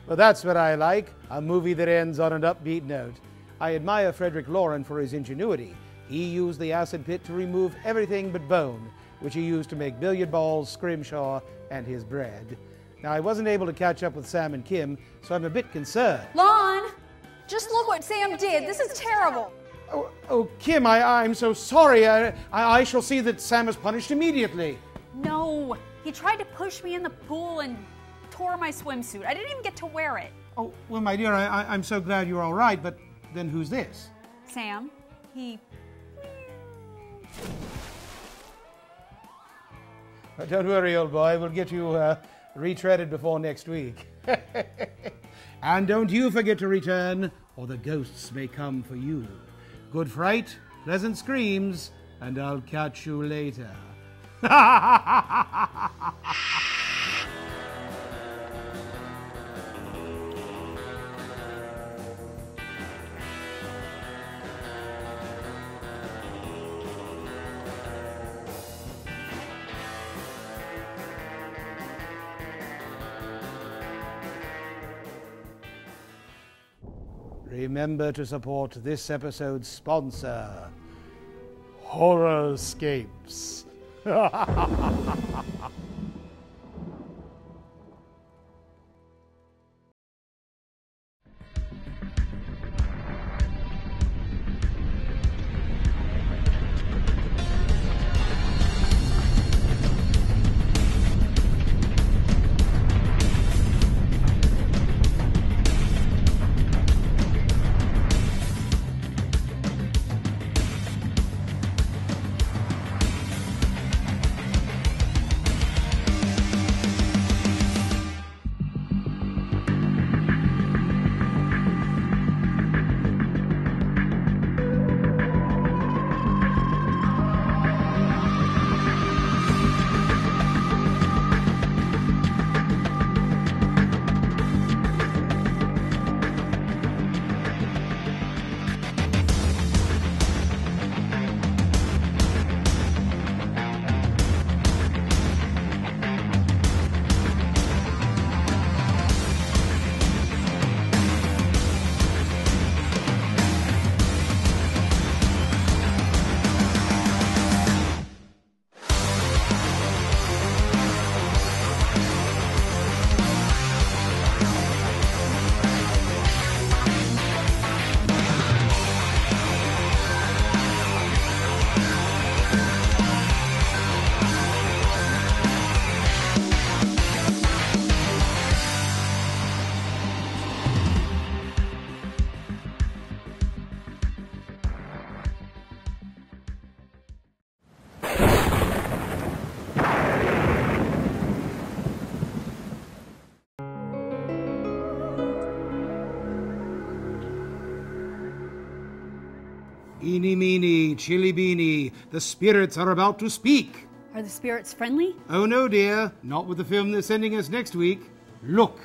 Well, that's what I like, a movie that ends on an upbeat note. I admire Frederick Loren for his ingenuity. He used the acid pit to remove everything but bone, which he used to make billiard balls, scrimshaw, and his bread. Now, I wasn't able to catch up with Sam and Kim, so I'm a bit concerned. Lon, just look what Sam did. This is terrible. Oh, Kim, I'm so sorry. I shall see that Sam is punished immediately. No, he tried to push me in the pool and tore my swimsuit. I didn't even get to wear it. Oh, well, my dear, I'm so glad you're all right, but then who's this? Sam, he... Don't worry, old boy. We'll get you retreaded before next week. And don't you forget to return, or the ghosts may come for you. Good fright, pleasant screams, and I'll catch you later. Remember to support this episode's sponsor, Horrorscapes. Eeny, meeny, chilly beany, the spirits are about to speak. Are the spirits friendly? Oh no, dear, not with the film they're sending us next week. Look.